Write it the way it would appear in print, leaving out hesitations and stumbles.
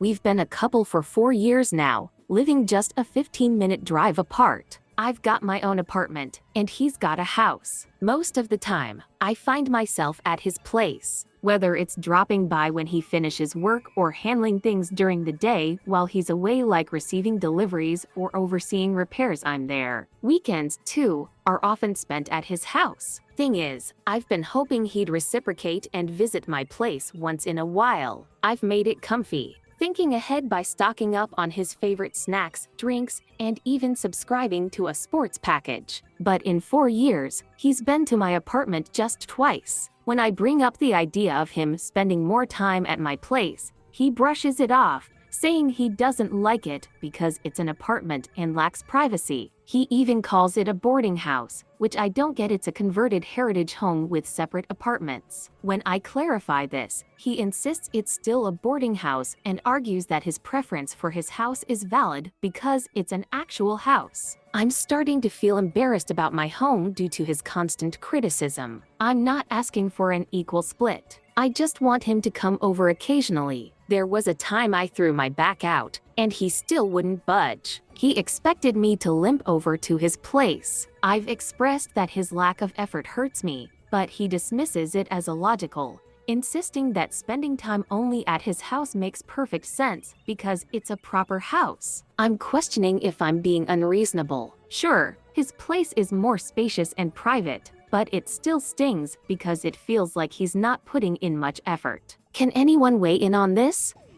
We've been a couple for 4 years now, living just a 15-minute drive apart. I've got my own apartment, and he's got a house. Most of the time, I find myself at his place, whether it's dropping by when he finishes work or handling things during the day while he's away, like receiving deliveries or overseeing repairs. I'm there. Weekends, too, are often spent at his house. Thing is, I've been hoping he'd reciprocate and visit my place once in a while. I've made it comfy, thinking ahead by stocking up on his favorite snacks, drinks, and even subscribing to a sports package. But in 4 years, he's been to my apartment just twice. When I bring up the idea of him spending more time at my place, he brushes it off, saying he doesn't like it because it's an apartment and lacks privacy. He even calls it a boarding house, which I don't get. It's a converted heritage home with separate apartments. When I clarify this, he insists it's still a boarding house and argues that his preference for his house is valid because it's an actual house. I'm starting to feel embarrassed about my home due to his constant criticism. I'm not asking for an equal split. I just want him to come over occasionally. There was a time I threw my back out, and he still wouldn't budge. He expected me to limp over to his place. I've expressed that his lack of effort hurts me, but he dismisses it as illogical, insisting that spending time only at his house makes perfect sense because it's a proper house. I'm questioning if I'm being unreasonable. Sure, his place is more spacious and private, but it still stings because it feels like he's not putting in much effort. Can anyone weigh in on this?